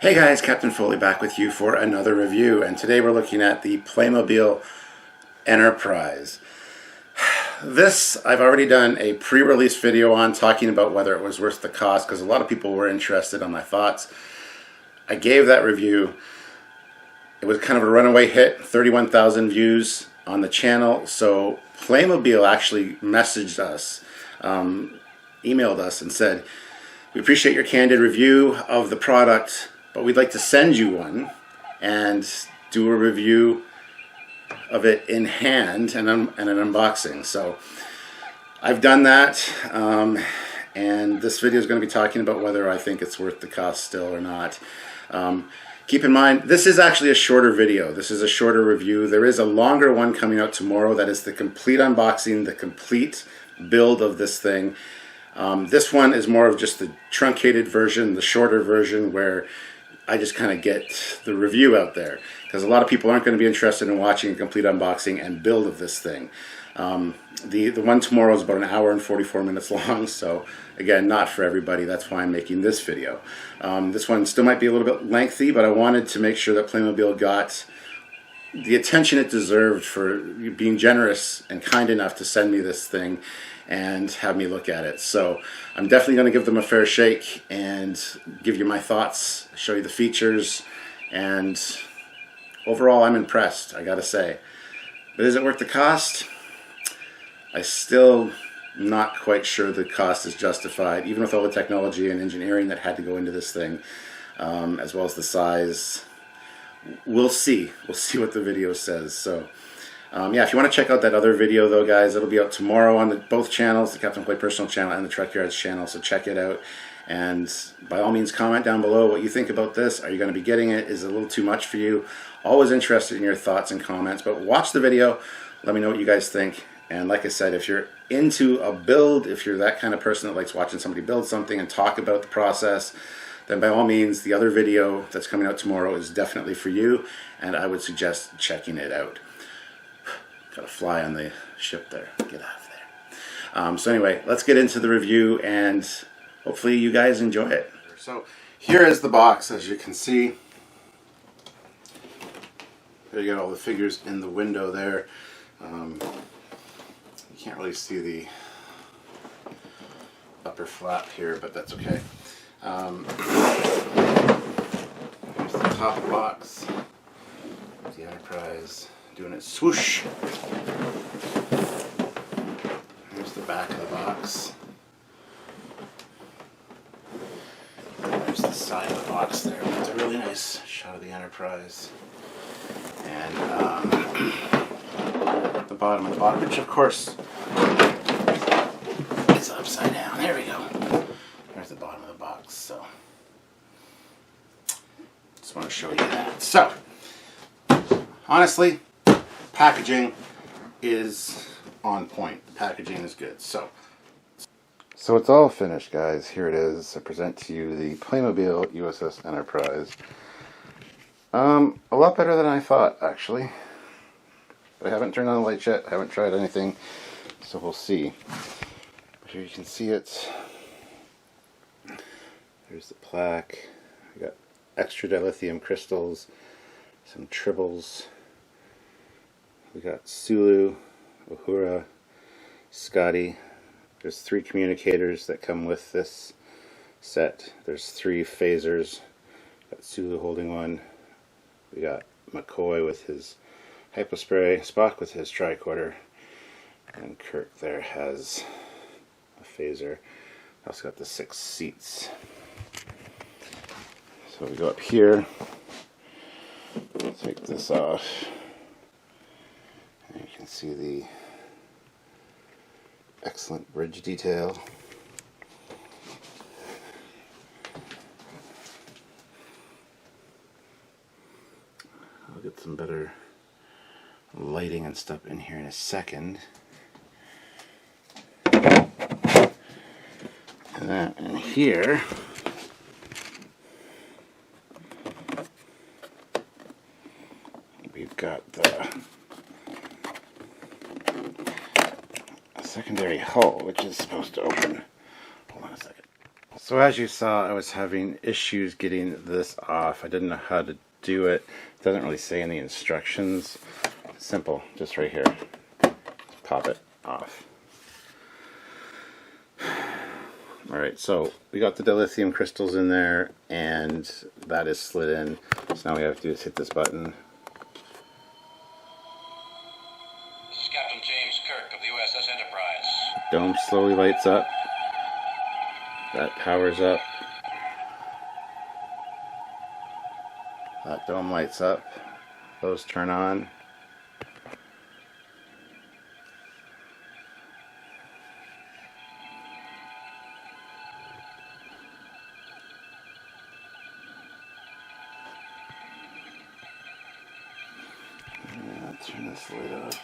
Hey guys, Captain Foley back with you for another review, and today we're looking at the PLAYMOBIL Enterprise. This, I've already done a pre-release video on, talking about whether it was worth the cost, because a lot of people were interested on my thoughts. I gave that review. It was kind of a runaway hit, 31,000 views on the channel, so PLAYMOBIL actually messaged us, emailed us and said, "We appreciate your candid review of the product, but we'd like to send you one and do a review of it in hand and an unboxing." So I've done that, and this video is going to be talking about whether I think it's worth the cost still or not. Keep in mind, this is actually a shorter video. This is a shorter review. There is a longer one coming out tomorrow that is the complete unboxing, the complete build of this thing. This one is more of just the truncated version, the shorter version, where I just kind of get the review out there, because a lot of people aren't going to be interested in watching a complete unboxing and build of this thing. The one tomorrow is about an hour and 44 minutes long, so again, not for everybody. That's why I'm making this video. This one still might be a little bit lengthy, but I wanted to make sure that PLAYMOBIL got the attention it deserved for being generous and kind enough to send me this thing and have me look at it. So I'm definitely going to give them a fair shake and give you my thoughts, show you the features, and overall I'm impressed, I gotta say. But is it worth the cost? I still not quite sure the cost is justified, even with all the technology and engineering that had to go into this thing, as well as the size. We'll see what the video says. So yeah, if you want to check out that other video though, guys, it'll be out tomorrow on both channels, the Captain Play Personal channel and the Trekyards channel, so check it out. And by all means, comment down below what you think about this. Are you going to be getting it? Is it a little too much for you? Always interested in your thoughts and comments, but watch the video. Let me know what you guys think. And like I said, if you're into a build, if you're that kind of person that likes watching somebody build something and talk about the process, then by all means, the other video that's coming out tomorrow is definitely for you, and I would suggest checking it out. Got a fly on the ship there. Get out of there. So anyway, let's get into the review, and hopefully you guys enjoy it. So here is the box, as you can see. There you got all the figures in the window there. You can't really see the upper flap here, but that's okay. Here's the top of the box. The Enterprise doing its swoosh. Here's the back of the box. There's the side of the box there. It's a really nice shot of the Enterprise. And the bottom of the box, which of course is upside down. There we go. There's the bottom of the box. So just want to show you that. So honestly, packaging is on point. The packaging is good. So it's all finished, guys. Here it is. I present to you the PLAYMOBIL USS Enterprise. A lot better than I thought, actually. But I haven't turned on the lights yet. I haven't tried anything, so we'll see. But here you can see it. There's the plaque. We got extra dilithium crystals, some tribbles. We got Sulu, Uhura, Scotty. There's 3 communicators that come with this set. There's 3 phasers. Got Sulu holding one. We got McCoy with his hypospray, Spock with his tricorder, and Kirk there has a phaser. Also got the 6 seats. So we go up here, take this off, and you can see the excellent bridge detail. I'll get some better lighting and stuff in here in a second. And then in here, we've got the secondary hull, which is supposed to open. Hold on a second. So as you saw, I was having issues getting this off. I didn't know how to do it. It doesn't really say in the instructions. Simple, just right here. Pop it off. Alright, so we got the dilithium crystals in there, and that is slid in. So now we have to do is hit this button. This is Captain James Kirk of the USS Enterprise. Dome slowly lights up. That powers up. That dome lights up. Those turn on. Turn this light off.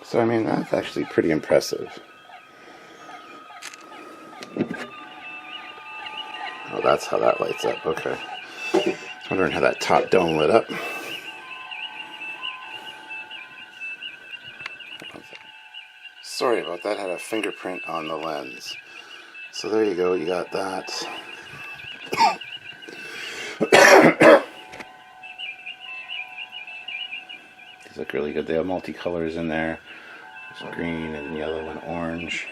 So I mean, that's actually pretty impressive. Oh, that's how that lights up. Okay. I was wondering how that top dome lit up. Sorry about that, had a fingerprint on the lens. So there you go, you got that. These look really good. They have multicolors in there. There's green and yellow and orange.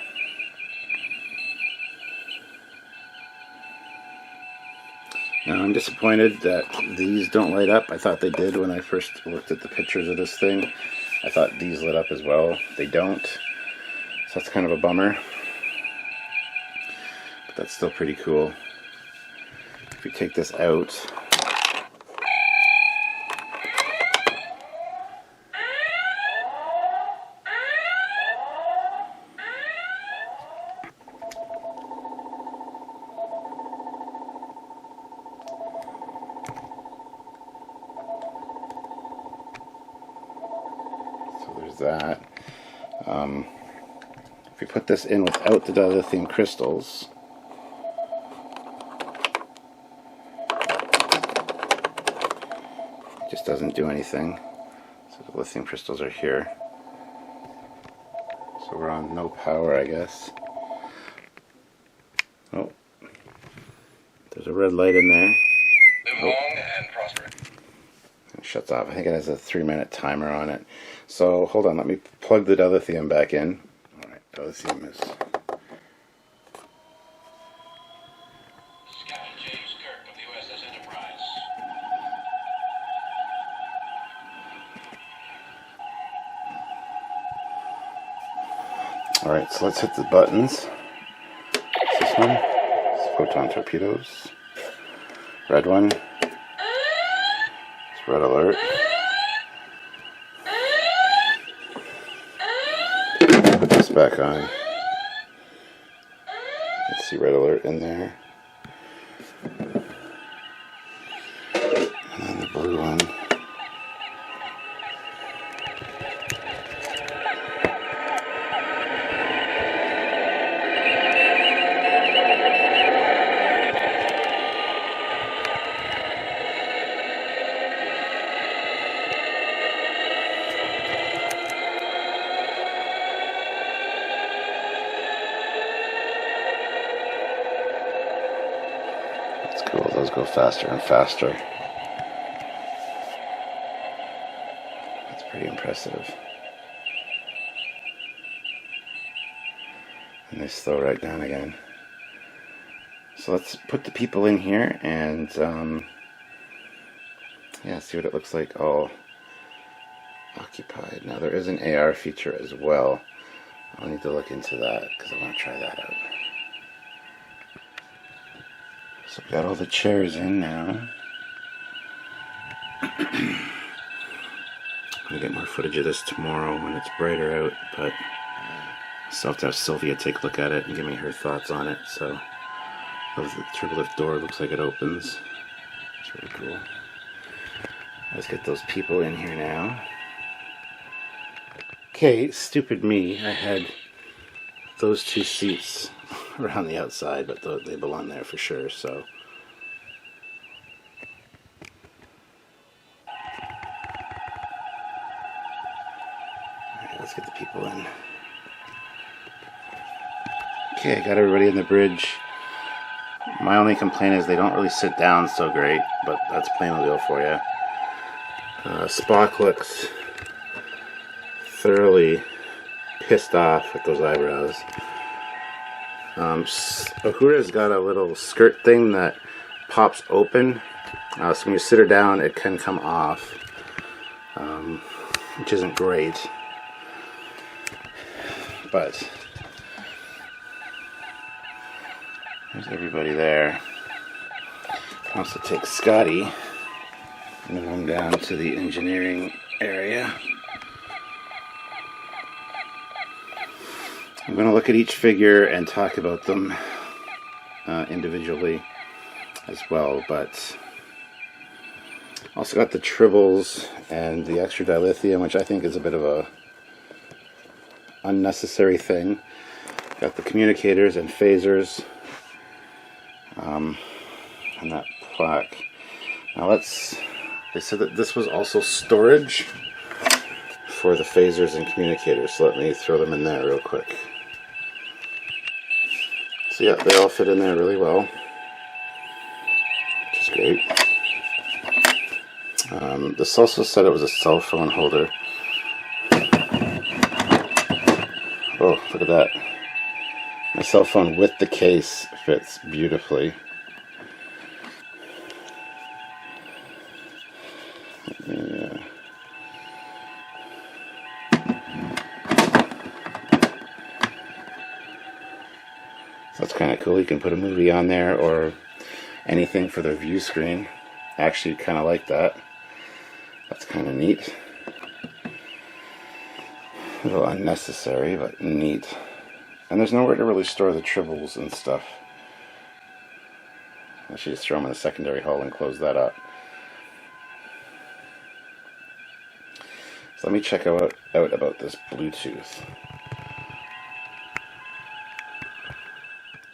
Now I'm disappointed that these don't light up. I thought they did when I first looked at the pictures of this thing. I thought these lit up as well. They don't. So that's kind of a bummer, but that's still pretty cool. If we take this out, so there's that. If we put this in without the dilithium crystals, it just doesn't do anything. So the lithium crystals are here. So we're on no power, I guess. Oh, there's a red light in there. Live long and prosper. It shuts off. I think it has a 3-minute timer on it. So hold on, let me plug the dilithium back in. Dilithium is. Captain James Kirk of the USS Enterprise. Alright, so let's hit the buttons. What's this one? It's photon torpedoes. Red one. It's red alert. Put this back on. Let's see red alert in there. And then the blue one. Cool, those go faster and faster. That's pretty impressive. And they slow right down again. So let's put the people in here and yeah, see what it looks like all occupied. Now there is an AR feature as well. I'll need to look into that because I want to try that out. So we got all the chairs in now. I'm gonna get more footage of this tomorrow when it's brighter out, but I still have to have Sylvia take a look at it and give me her thoughts on it. So the turbolift door looks like it opens. It's really cool. Let's get those people in here now. Okay, stupid me. I had those two seats around the outside, but they belong there for sure. So. Alright, let's get the people in. Okay, got everybody in the bridge. My only complaint is they don't really sit down so great, but that's Playmobil for you. Spock looks thoroughly pissed off with those eyebrows. Uhura's got a little skirt thing that pops open, so when you sit her down it can come off, which isn't great, but there's everybody there. I'll also take Scotty and move him down to the engineering area. I'm going to look at each figure and talk about them individually as well, but also got the tribbles and the extra dilithium, which I think is a bit of a unnecessary thing. Got the communicators and phasers, and that plaque. Now they said that this was also storage for the phasers and communicators, so let me throw them in there real quick. So yeah, they all fit in there really well, which is great. This also said it was a cell phone holder. Oh, look at that. My cell phone with the case fits beautifully. That's kind of cool. You can put a movie on there or anything for the view screen. I actually kind of like that. That's kind of neat. A little unnecessary, but neat. And there's nowhere to really store the tribbles and stuff. I should just throw them in the secondary hull and close that up. So let me check out about this Bluetooth.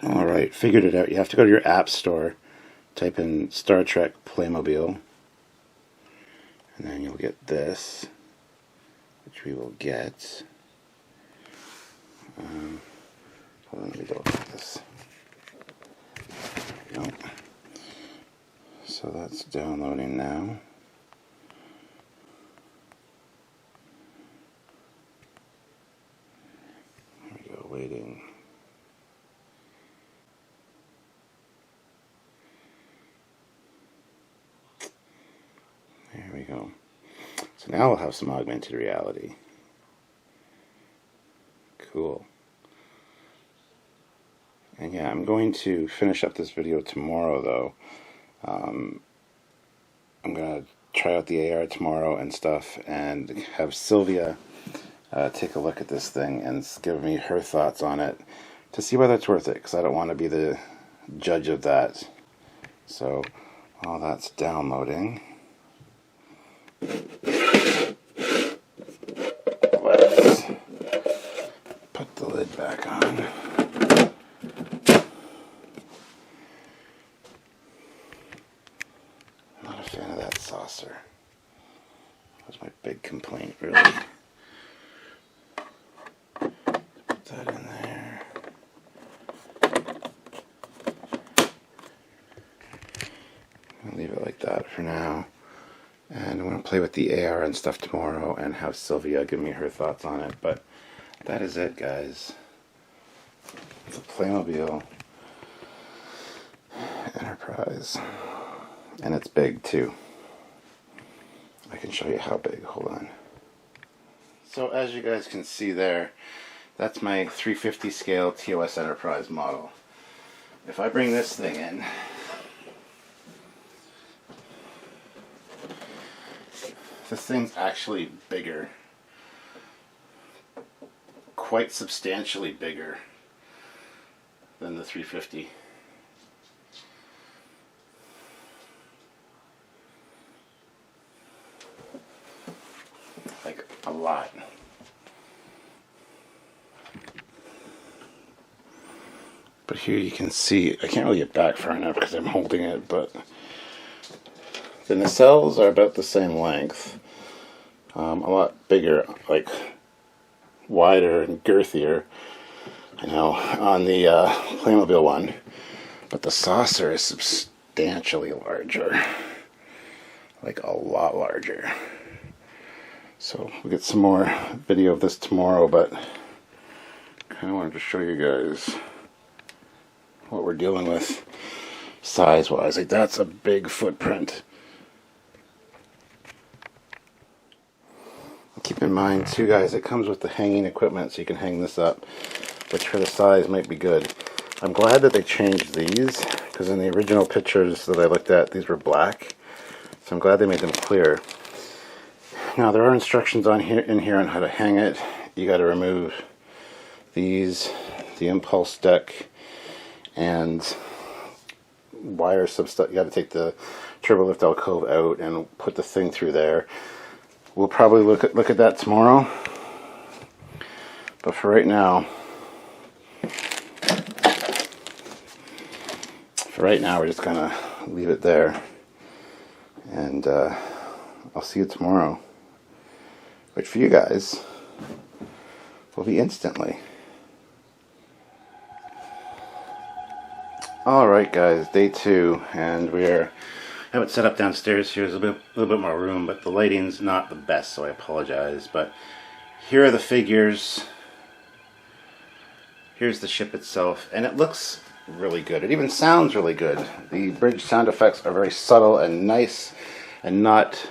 Alright, figured it out. You have to go to your app store, type in Star Trek Playmobil, and then you'll get this, which we will get. Hold on, let me go look at this. There we go. So that's downloading now. There we go, waiting. There we go. So now we'll have some augmented reality. Cool. And yeah, I'm going to finish up this video tomorrow though. I'm going to try out the AR tomorrow and stuff, and have Sylvia take a look at this thing and give me her thoughts on it to see whether it's worth it, because I don't want to be the judge of that. So while that's downloading, let's put the lid back on. Not a fan of that saucer. That was my big complaint, really. Put that in there. I'll leave it like that for now. And I'm going to play with the AR and stuff tomorrow and have Sylvia give me her thoughts on it. But that is it, guys. It's a Playmobil Enterprise. And it's big, too. I can show you how big. Hold on. So as you guys can see there, that's my 350 scale TOS Enterprise model. If I bring this thing in, this thing's actually bigger, quite substantially bigger than the 350. Like a lot. But here you can see, I can't really get back far enough because I'm holding it, but the nacelles are about the same length. A lot bigger, like wider and girthier, I know, on the Playmobil one. But the saucer is substantially larger. Like a lot larger. So we'll get some more video of this tomorrow, but kind of wanted to show you guys what we're dealing with size-wise. Like, that's a big footprint. Keep in mind too, guys, it comes with the hanging equipment, so you can hang this up, which for the size might be good. I'm glad that they changed these, because in the original pictures that I looked at, these were black. So I'm glad they made them clear. Now there are instructions in here on how to hang it. You got to remove these, the impulse deck, and wire some stuff. You got to take the turbo lift alcove out and put the thing through there. We'll probably look at that tomorrow. But for right now, we're just gonna leave it there, and I'll see you tomorrow, which for you guys will be instantly. Alright guys, day 2, and I have it set up downstairs here. There's a little bit more room, but the lighting's not the best, so I apologize. But here are the figures. Here's the ship itself, and it looks really good. It even sounds really good. The bridge sound effects are very subtle and nice, and not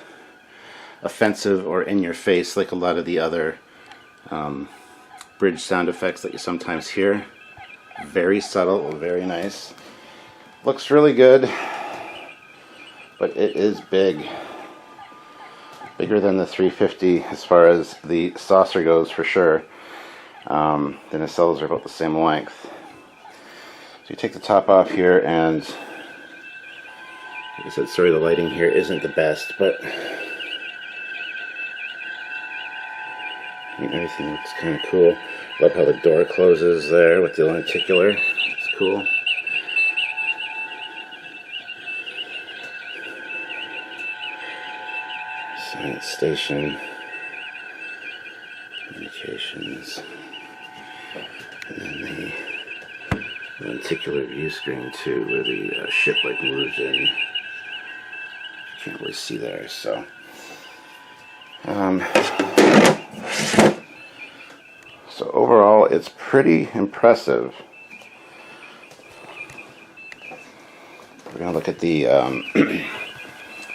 offensive or in your face like a lot of the other bridge sound effects that you sometimes hear. Very subtle, very nice. Looks really good. But it is big. Bigger than the 350 as far as the saucer goes, for sure. The nacelles are about the same length. So you take the top off here, and like I said, sorry the lighting here isn't the best, but I mean, everything looks kind of cool. Love how the door closes there with the lenticular. It's cool. Science station, communications, and then the lenticular view screen too, where the ship like moves in. You can't really see there, so so overall it's pretty impressive. We're gonna look at the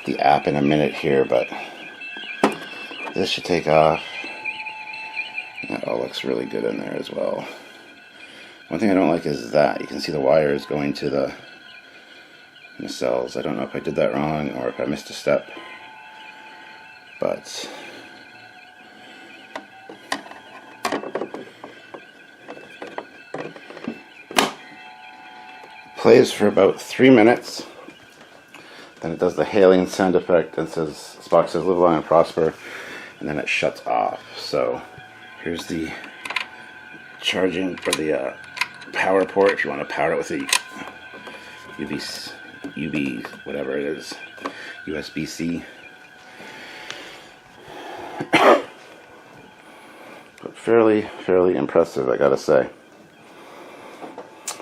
the app in a minute here, but this should take off. That all looks really good in there as well. One thing I don't like is that you can see the wires going to the nacelles. I don't know if I did that wrong or if I missed a step, but it plays for about 3 minutes. Then it does the hailing sound effect and says, Spock says, "Live long and prosper," and then it shuts off. So here's the charging for the power port if you want to power it with a UB whatever it is, USB-C. But fairly impressive, I gotta say.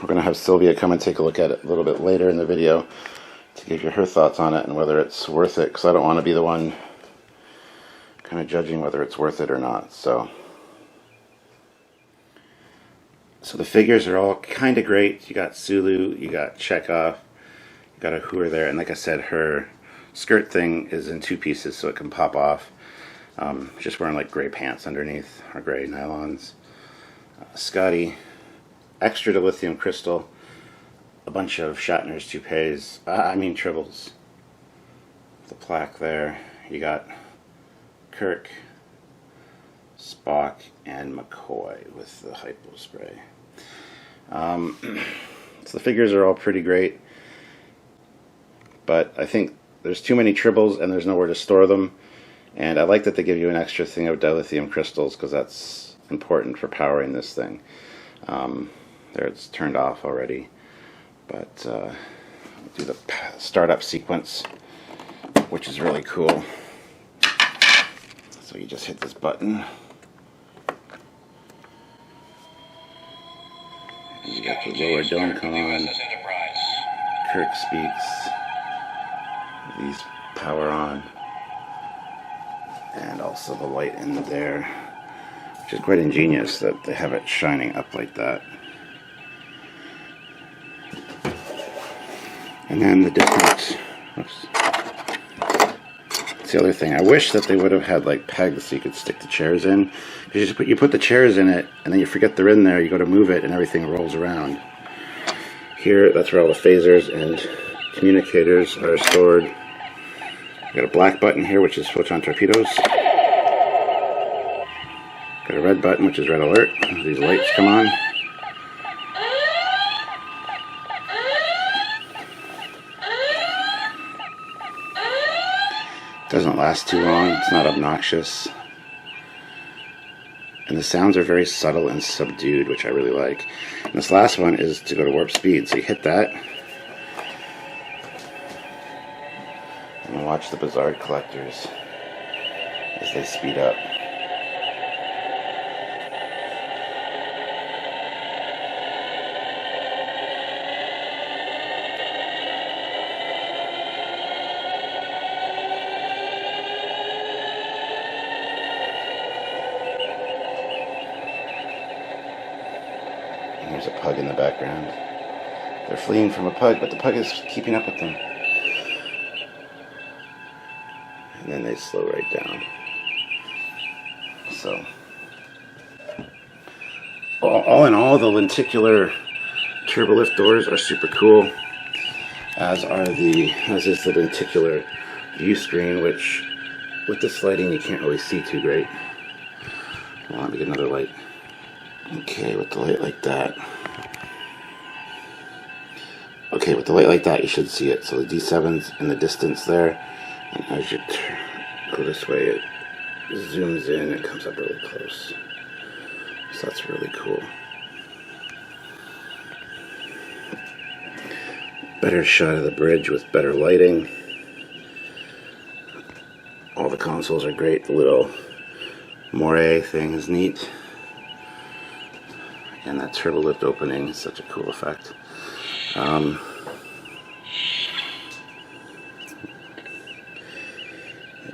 We're gonna have Sylvia come and take a look at it a little bit later in the video to give you her thoughts on it and whether it's worth it, because I don't want to be the one kind of judging whether it's worth it or not. So the figures are all kind of great. You got Sulu, you got Chekhov, you got a Hooer there, and like I said, her skirt thing is in 2 pieces, so it can pop off. Just wearing like gray pants underneath, or gray nylons. Scotty, extra dilithium crystal, a bunch of Shatner's toupees, tribbles. The plaque there. You got Kirk, Spock, and McCoy with the hypo spray. So the figures are all pretty great, but I think there's too many tribbles and there's nowhere to store them. And I like that they give you an extra thing of dilithium crystals, because that's important for powering this thing. There, it's turned off already. But do the startup sequence, which is really cool. So you just hit this button. And you got the lower dome come on. Kirk speaks. These power on. And also the light in there, which is quite ingenious that they have it shining up like that. And then the different, oops. That's the other thing. I wish that they would have had like pegs so you could stick the chairs in. You put the chairs in it, and then you forget they're in there. You go to move it, and everything rolls around. Here, that's where all the phasers and communicators are stored. Got a black button here, which is photon torpedoes. Got a red button, which is red alert. These lights come on. Doesn't last too long. It's not obnoxious. And the sounds are very subtle and subdued, which I really like. And this last one is to go to warp speed. So you hit that. And watch the Bizarre collectors as they speed up. And there's a pug in the background. They're fleeing from a pug, but the pug is keeping up with them. And then they slow right down. So, all in all, the lenticular turbolift doors are super cool, as is the lenticular view screen, which with this lighting you can't really see too great. Well, let me get another light. Okay, with the light like that. Okay, with the light like that, you should see it. So the D7's in the distance there. And as you go this way, it zooms in and comes up really close. So that's really cool. Better shot of the bridge with better lighting. All the consoles are great. The little moire thing is neat. And that turbo lift opening is such a cool effect. The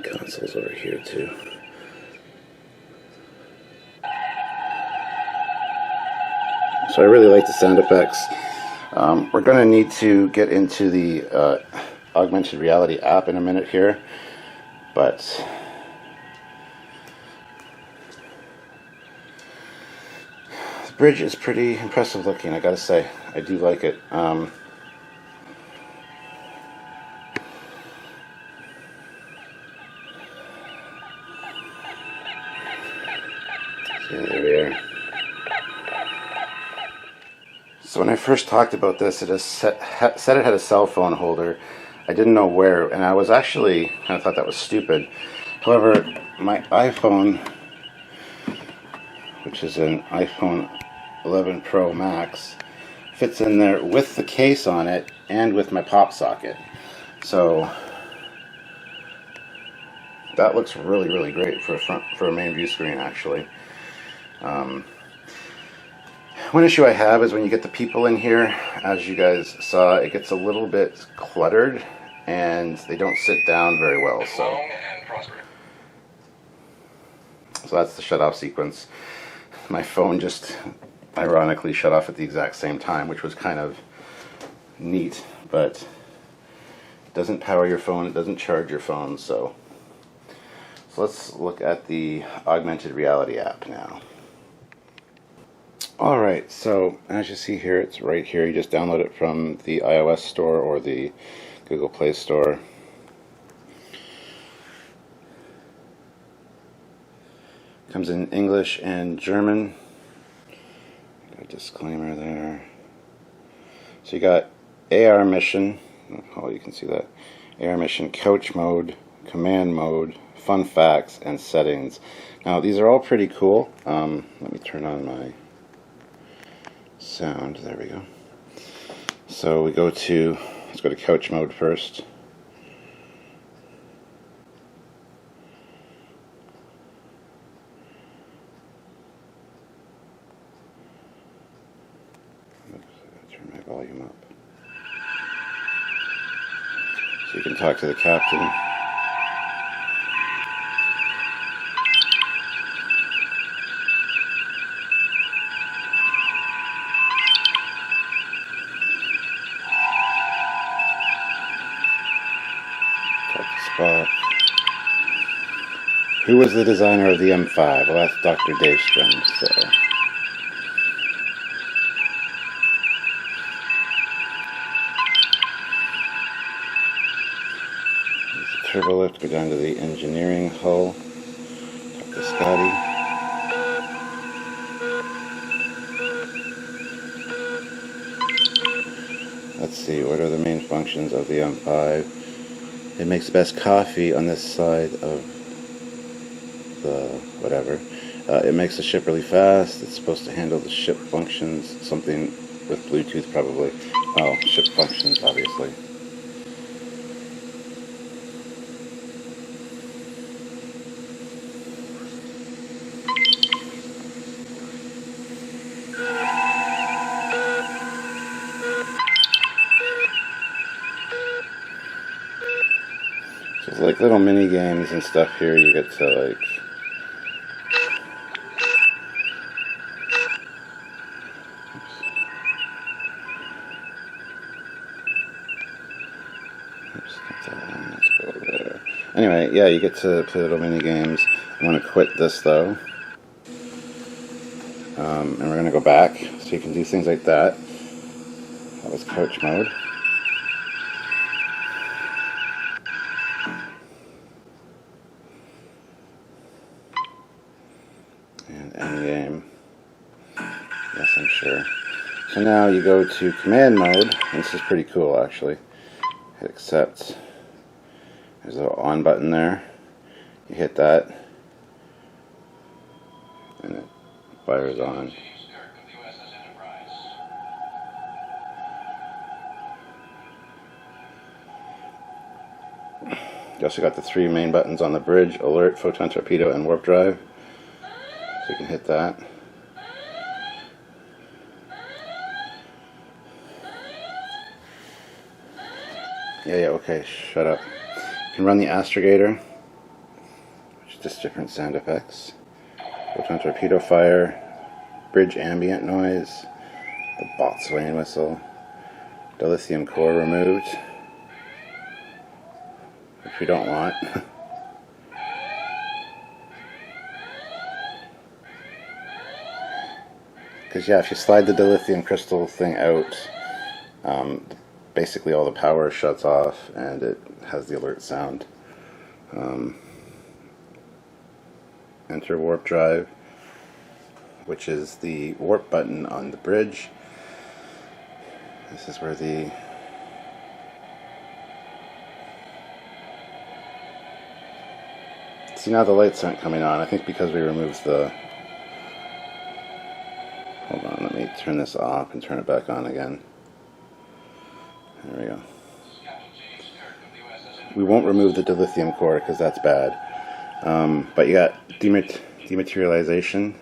console's over here too. So I really like the sound effects. We're going to need to get into the augmented reality app in a minute here, but the bridge is pretty impressive looking, I gotta say. I do like it. So there we are. So when I first talked about this, it said it had a cell phone holder. I didn't know where, and I was actually kind of thought that was stupid. However, my iPhone, which is an iPhone 11 Pro Max, fits in there with the case on it and with my pop socket. So that looks really, really great for a main view screen, actually. One issue I have is when you get the people in here, as you guys saw, it gets a little bit cluttered and they don't sit down very well. So that's the shut off sequence. My phone just ironically shut off at the exact same time, which was kind of neat, but it doesn't power your phone, it doesn't charge your phone. So let's look at the augmented reality app now. Alright, so as you see here, it's right here. You just download it from the iOS store or the Google Play Store. Comes in English and German. Got a disclaimer there. So you got AR mission. Oh, you can see that. AR mission, couch mode, command mode, fun facts, and settings. Now these are all pretty cool. Let me turn on my sound. There we go. So let's go to couch mode first. Oops, I gotta turn my volume up. So you can talk to the captain. Talk to Spock. Who was the designer of the M5? Well, that's Dr. Daystrom, so... Turbo lift, go down to the engineering hull, talk to Scotty. Let's see, what are the main functions of the M5? It makes the best coffee on this side of the whatever. It makes the ship really fast. It's supposed to handle the ship functions, something with Bluetooth probably. Oh, ship functions, obviously. So it's like little mini games and stuff here. You get to like let's go over there. Anyway, yeah, you get to play little mini games. I'm going to quit this though, and we're going to go back so you can do things like that. That was couch mode. And end game. Yes, I'm sure. So now you go to command mode. And this is pretty cool, actually. Hit accept. There's a little on button there. You hit that, and it fires on. James Kirk of the USS Enterprise. You also got the three main buttons on the bridge: alert, photon torpedo, and warp drive. So you can hit that. Yeah, okay, shut up. You can run the astrogator, which is just different sound effects. Photon torpedo fire, bridge ambient noise, the boatswain whistle, dilithium core removed, which we don't want. Because yeah, if you slide the dilithium crystal thing out, basically all the power shuts off and it has the alert sound. Enter warp drive, which is the warp button on the bridge. This is where the see, now the lights aren't coming on. I think because we removed the... Hold on, let me turn this off and turn it back on again. There we go. We won't remove the dilithium core because that's bad. But you got dematerialization,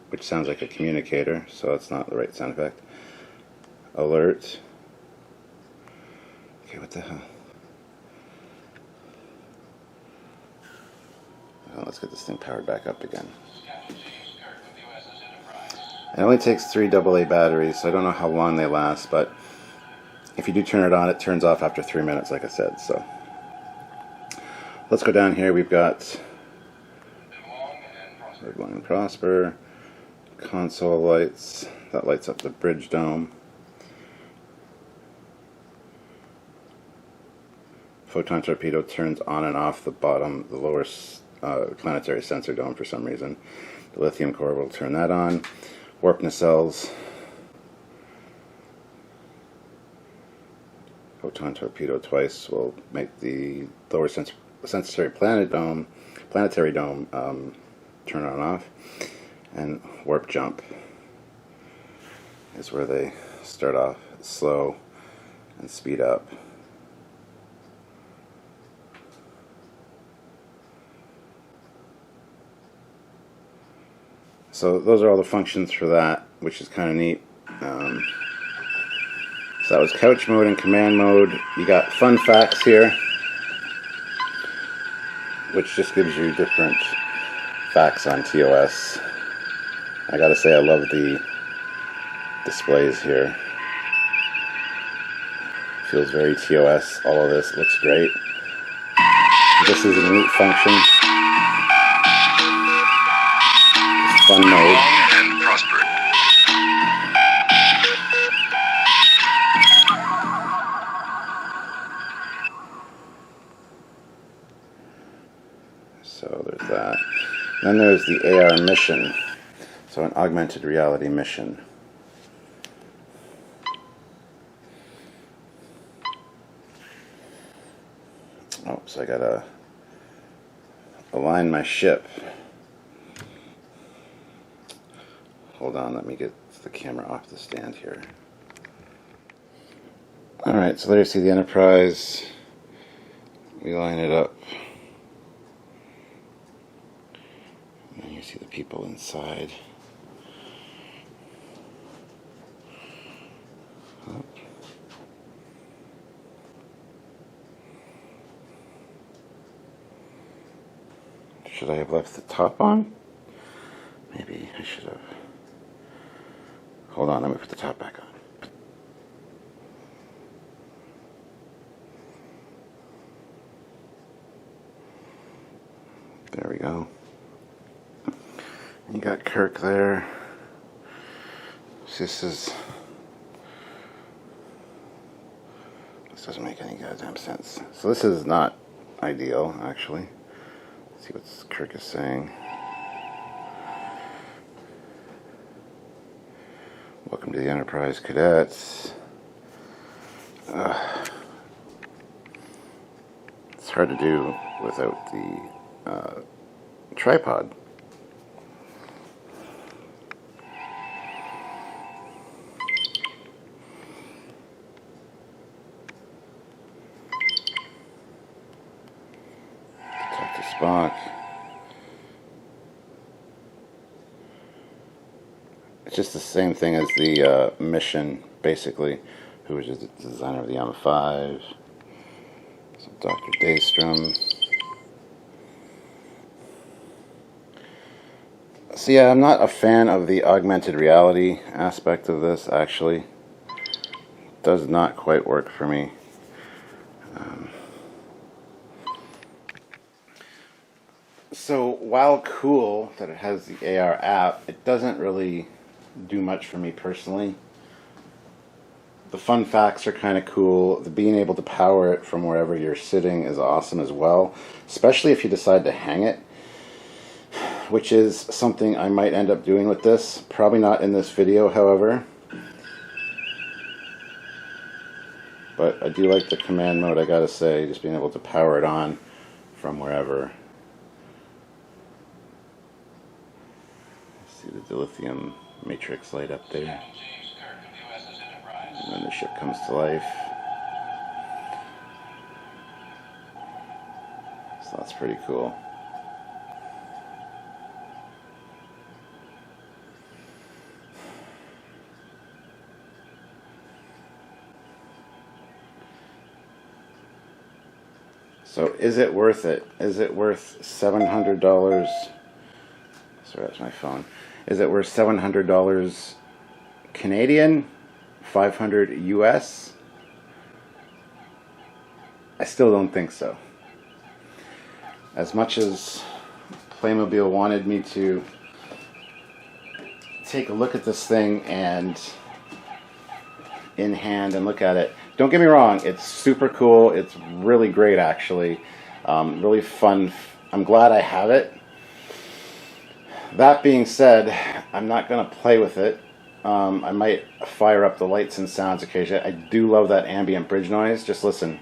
which sounds like a communicator, so it's not the right sound effect. Alert. Okay, what the hell? Well, let's get this thing powered back up again. It only takes 3 AA batteries, so I don't know how long they last, but if you do turn it on, it turns off after 3 minutes, like I said. So let's go down here. We've got live long and prosper, console lights, that lights up the bridge dome, photon torpedo turns on and off the bottom, the lower planetary sensor dome for some reason. The lithium core will turn that on. Warp nacelles, photon torpedo twice will make the lower sensory planetary dome turn on and off. And warp jump is where they start off slow and speed up. So those are all the functions for that, which is kind of neat. So that was couch mode and command mode. You got fun facts here, which just gives you different facts on TOS. I gotta say, I love the displays here. Feels very TOS. All of this looks great. This is a neat function. Fun mode. Long and prosper. So there's that. Then there's the AR mission. So an augmented reality mission. Oh, so I gotta align my ship. Hold on, let me get the camera off the stand here. Alright, so there you see the Enterprise. We line it up. And you see the people inside. Oh. Should I have left the top on? Maybe I should have. Hold on, let me put the top back on. There we go. You got Kirk there. This doesn't make any goddamn sense. So this is not ideal, actually. Let's see what Kirk is saying. Welcome to the Enterprise, cadets. It's hard to do without the tripod. Talk to Spock. It's just the same thing as the mission, basically. Who was the designer of the Yama 5? So Dr. Daystrom. So yeah, I'm not a fan of the augmented reality aspect of this, actually. It does not quite work for me. So while cool that it has the AR app, it doesn't really do much for me personally. The fun facts are kind of cool. The being able to power it from wherever you're sitting is awesome as well, especially if you decide to hang it, which is something I might end up doing with this. Probably not in this video, however. But I do like the command mode, I gotta say, just being able to power it on from wherever. See the dilithium matrix light up there. Captain James Kirk of the USS Enterprise. And then the ship comes to life. So that's pretty cool. So is it worth it? Is it worth $700? Sorry, that's my phone. Is it worth $700 Canadian? 500 US? I still don't think so. As much as Playmobil wanted me to take a look at this thing and in hand and look at it, don't get me wrong, it's super cool. It's really great, actually. Really fun. I'm glad I have it. That being said, I'm not going to play with it. I might fire up the lights and sounds occasionally. I do love that ambient bridge noise. Just listen.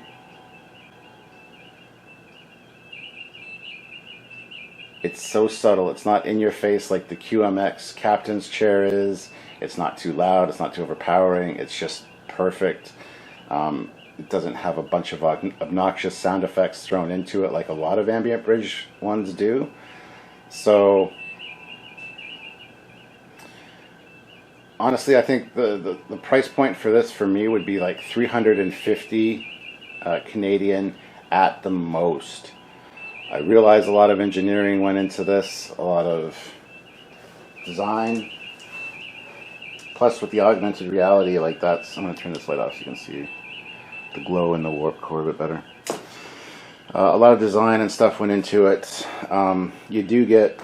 It's so subtle. It's not in your face like the QMX captain's chair is. It's not too loud. It's not too overpowering. It's just perfect. It doesn't have a bunch of obnoxious sound effects thrown into it like a lot of ambient bridge ones do. So honestly, I think the price point for this for me would be like 350 Canadian at the most. I realize a lot of engineering went into this, a lot of design. Plus with the augmented reality, like that's, I'm going to turn this light off so you can see the glow in the warp core a bit better. A lot of design and stuff went into it. You do get,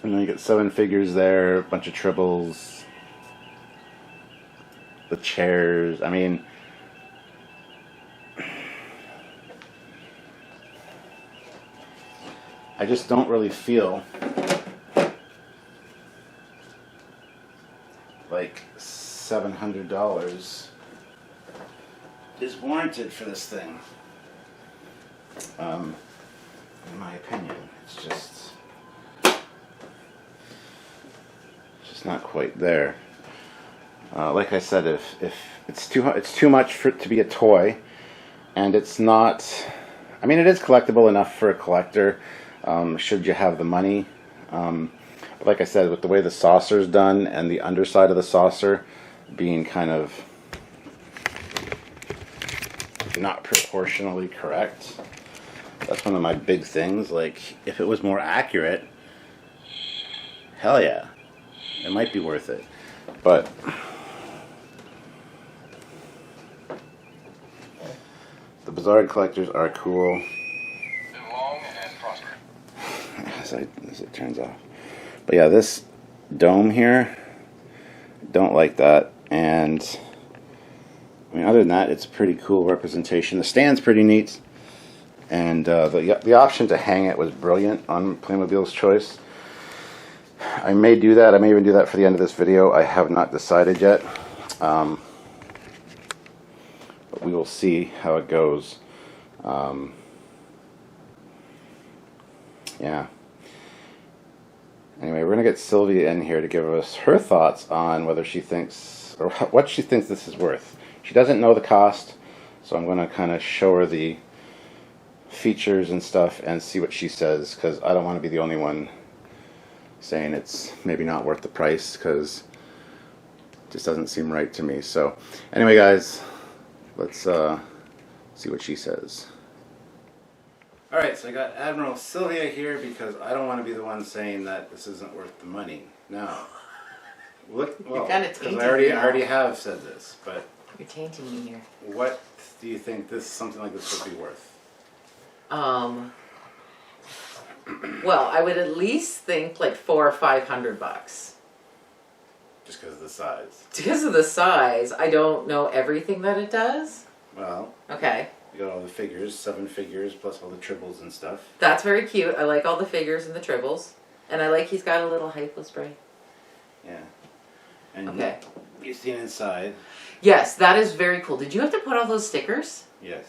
you get 7 figures there, a bunch of tribbles, the chairs. I mean, I just don't really feel like $700 is warranted for this thing. In my opinion, it's just not quite there. Like I said, if it's too much for it to be a toy, and it's not. I mean, it is collectible enough for a collector. Should you have the money. But like I said, with the way the saucer is done and the underside of the saucer being kind of not proportionally correct, that's one of my big things. Like, if it was more accurate, hell yeah, it might be worth it. But the Bizarre collectors are cool. Live long and prosper. As it turns off. But yeah, this dome here, don't like that. And I mean, other than that, it's a pretty cool representation. The stand's pretty neat, and the option to hang it was brilliant on Playmobil's choice. I may do that. I may even do that for the end of this video. I have not decided yet, but we will see how it goes. Yeah. Anyway, we're going to get Sylvia in here to give us her thoughts on whether she thinks, or what she thinks this is worth. She doesn't know the cost, so I'm going to kind of show her the features and stuff and see what she says, because I don't want to be the only one saying it's maybe not worth the price, because it just doesn't seem right to me. So anyway, guys, let's see what she says. Alright, so I got Admiral Sylvia here because I don't want to be the one saying that this isn't worth the money. No. Look, well, You're kind of tainting I already have said this, but you're tainting me here. what do you think something like this would be worth? Well, I would at least think like $400 or $500. Just because of the size. Because of the size, I don't know everything that it does. Well, Okay. you got all the figures, 7 figures, plus all the tribbles and stuff. That's very cute. I like all the figures and the tribbles. And I like he's got a little hypo spray. Yeah. And Okay. you've seen inside. Yes, that is very cool. Did you have to put all those stickers? Yes.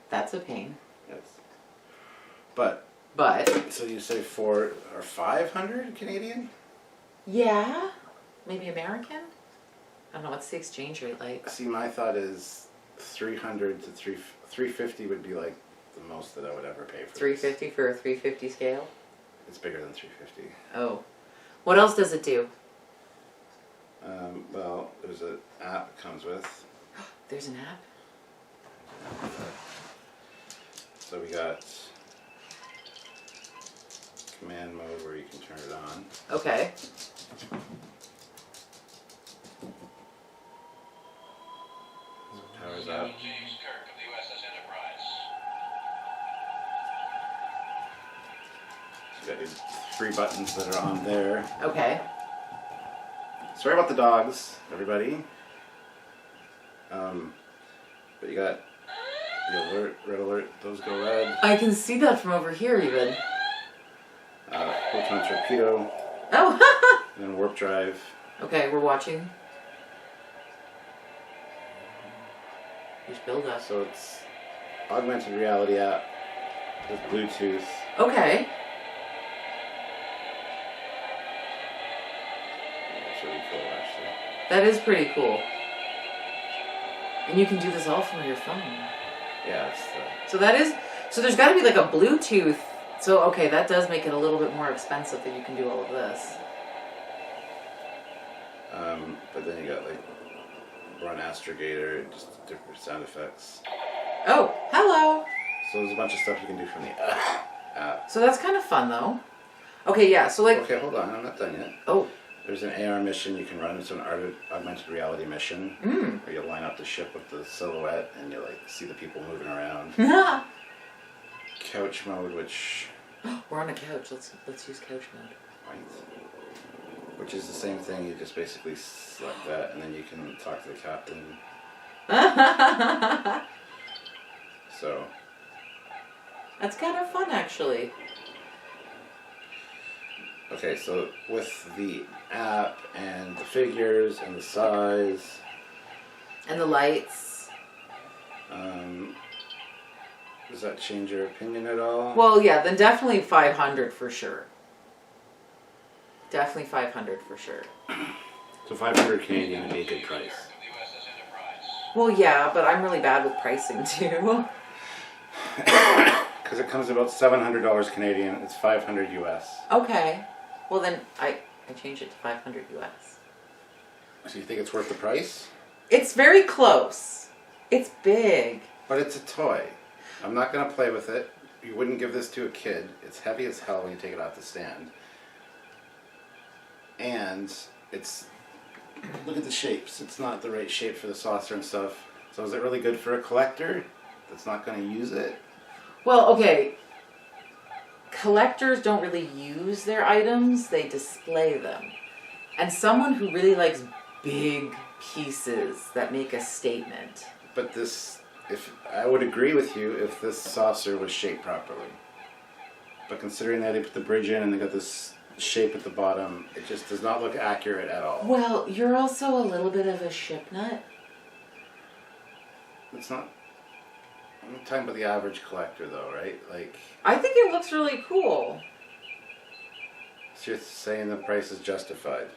That's a pain. Yes. But, so you say 400 or 500 Canadian? Yeah. Maybe American? I don't know. What's the exchange rate like? See, my thought is 300 to 350 would be like the most that I would ever pay for 350 this. for a 350 scale? It's bigger than 350. Oh. What else does it do? Well, there's an app it comes with. There's an app? So we got command mode where you can turn it on. Okay. Powers up. Captain James Kirk of the USS Enterprise. So you got your 3 buttons that are on there. Okay. Sorry about the dogs, everybody. But you got the alert, red alert, those go red. I can see that from over here even. Photon torpedo, Oh, and then warp drive. okay, we're watching. There's build up. So it's augmented reality app with Bluetooth. Okay. That is pretty cool. And you can do this all from your phone. Yeah, it's So there's got to be like a Bluetooth. So, okay, that does make it a little bit more expensive that you can do all of this. but then you got like run astrogator, just different sound effects. Oh, hello. So there's a bunch of stuff you can do from the app. So that's kind of fun, though. Okay, yeah, so like... Okay, hold on, I'm not done yet. Oh. There's an AR mission you can run. It's an augmented reality mission where you line up the ship with the silhouette and you like see the people moving around. Couch mode, which... We're on a couch. Let's use couch mode. Right. Which is the same thing. You just basically select that and then you can talk to the captain. So... That's kind of fun, actually. Okay, so with the app and the figures and the size... And the lights. Does that change your opinion at all? Well, yeah, then definitely 500 for sure. Definitely 500 for sure. So 500 Canadian would be a good price. The USS Enterprise. Well, yeah, but I'm really bad with pricing, too. Because it comes to about $700 Canadian. It's 500 US. Okay. Well, then I changed it to 500 US. So you think it's worth the price? It's very close. It's big. But it's a toy. I'm not going to play with it. You wouldn't give this to a kid. It's heavy as hell when you take it off the stand. And it's... Look at the shapes. It's not the right shape for the saucer and stuff. So is it really good for a collector that's not going to use it? Well, okay. Collectors don't really use their items. They display them. And someone who really likes big pieces that make a statement. But this... If I would agree with you if this saucer was shaped properly. But considering that they put the bridge in and they got this shape at the bottom, it just does not look accurate at all. Well, you're also a little bit of a ship nut. It's not... I'm talking about the average collector though, right? Like... I think it looks really cool. So you're saying the price is justified?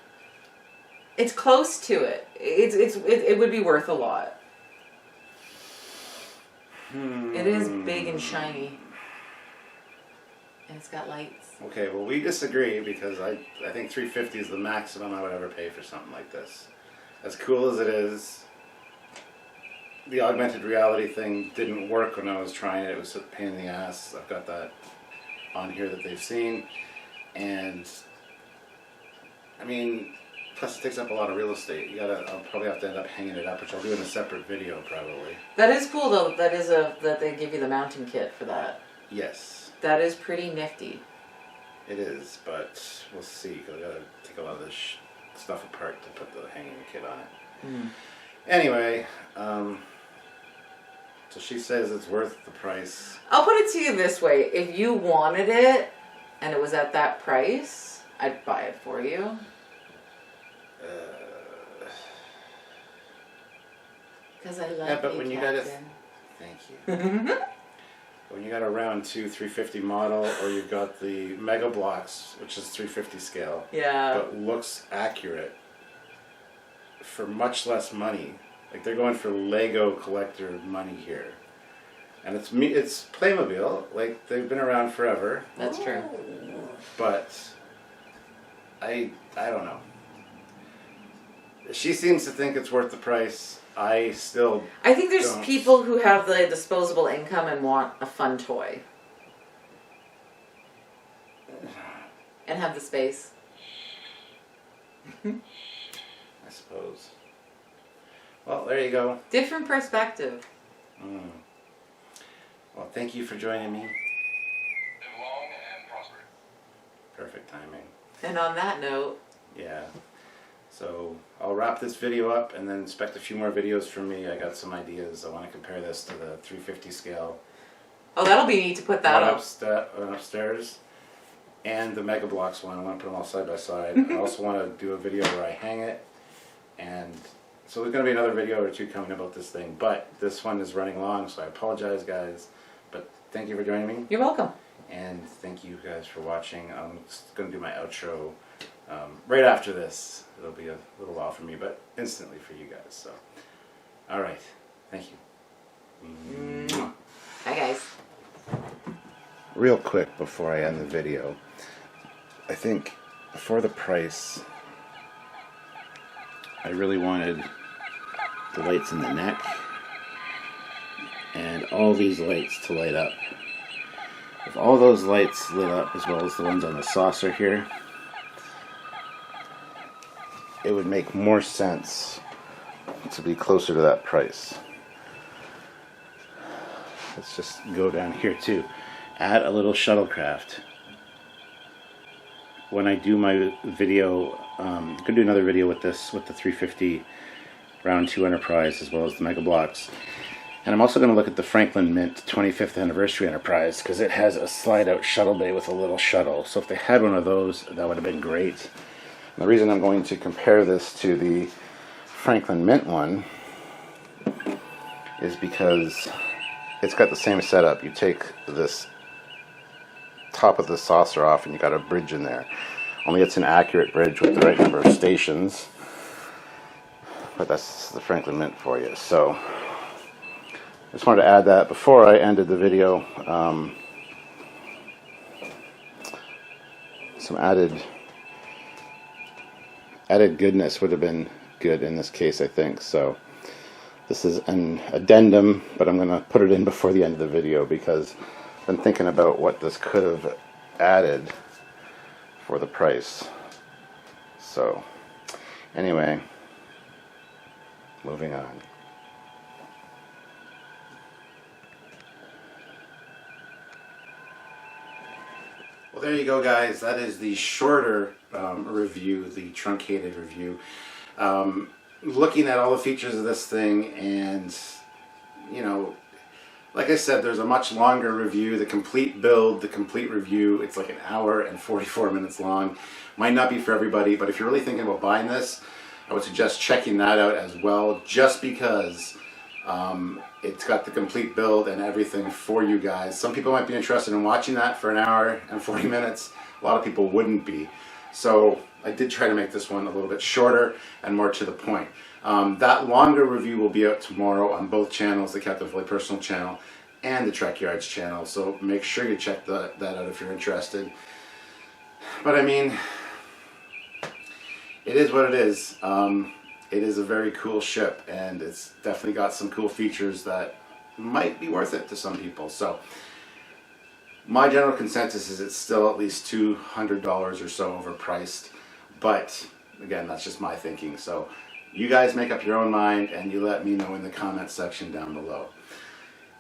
It's close to it. It would be worth a lot. It is big and shiny. And it's got lights. Okay, well we disagree because I think $350 is the maximum I would ever pay for something like this. As cool as it is, the augmented reality thing didn't work when I was trying it. It was a pain in the ass. I've got that on here that they've seen. And, I mean, plus it takes up a lot of real estate. I'll probably have to end up hanging it up, which I'll do in a separate video probably. That is cool though. That they give you the mounting kit for that. Yes. That is pretty nifty. It is, but we'll see. 'Cause I gotta take a lot of this stuff apart to put the hanging kit on it. Anyway, so she says it's worth the price. I'll put it to you this way: if you wanted it and it was at that price, I'd buy it for you. Because I love Yeah, but you, when you Captain. thank you. When you got a round 2 350 model, or you've got the Mega Blocks, which is 350 scale, Yeah. but looks accurate for much less money. Like they're going for Lego collector money here, and it's Playmobil. Like they've been around forever. That's true. But I don't know. She seems to think it's worth the price. I think there's don't. people who have the disposable income and want a fun toy. And have the space. I suppose. Well, there you go. Different perspective. Well, thank you for joining me. Live long and prosper. Perfect timing. And on that note, Yeah. So I'll wrap this video up and then expect a few more videos from me. I got some ideas. I want to compare this to the 350 scale. oh, that'll be neat to put that One up. upstairs. And the Mega Blocks one. I want to put them all side by side. I also want to do a video where I hang it. And so there's going to be another video or two coming about this thing. But this one is running long, so I apologize, guys. But thank you for joining me. You're welcome. And thank you guys for watching. I'm just going to do my outro right after this. It'll be a little while for me, but instantly for you guys. So, all right. Thank you. Mwah. Hi, guys. Real quick before I end the video, I think for the price, I really wanted the lights in the neck and all these lights to light up. If all those lights lit up as well as the ones on the saucer here, it would make more sense to be closer to that price. Let's just go down here too. Add a little shuttlecraft. When I do my video, I'm going to do another video with this, with the 350 Round 2 Enterprise as well as the Mega Blocks. And I'm also going to look at the Franklin Mint 25th Anniversary Enterprise because it has a slide-out shuttle bay with a little shuttle. So if they had one of those, that would have been great. And the reason I'm going to compare this to the Franklin Mint one is because it's got the same setup. You take this top of the saucer off and you got a bridge in there. Only it's an accurate bridge with the right number of stations. But that's the Franklin Mint for you. So I just wanted to add that before I ended the video. Some added goodness would have been good in this case, I think. So this is an addendum, but I'm going to put it in before the end of the video because I've been thinking about what this could have added for the price. So anyway, moving on. Well, there you go, guys. That is the shorter review, the truncated review. Looking at all the features of this thing, and, you know, like I said, there's a much longer review. The complete build, the complete review, it's like an hour and 44 minutes long. Might not be for everybody, but if you're really thinking about buying this, I would suggest checking that out as well, just because it's got the complete build and everything for you guys. Some people might be interested in watching that for an hour and 40 minutes. A lot of people wouldn't be. So I did try to make this one a little bit shorter and more to the point. That longer review will be out tomorrow on both channels, the Captain Foley personal channel and the Trekyards channel. So make sure you check that out if you're interested. But I mean, it is what it is. It is a very cool ship, and it's definitely got some cool features that might be worth it to some people. So my general consensus is it's still at least $200 or so overpriced. But again, that's just my thinking. So you guys make up your own mind, and you let me know in the comments section down below.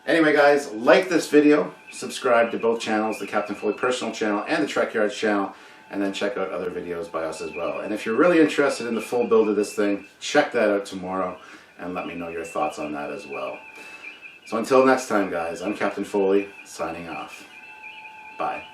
Anyway, guys, like this video, subscribe to both channels, the Captain Foley personal channel and the Trekyards channel, and then check out other videos by us as well. And if you're really interested in the full build of this thing, check that out tomorrow and let me know your thoughts on that as well. So until next time, guys, I'm Captain Foley, signing off. Bye.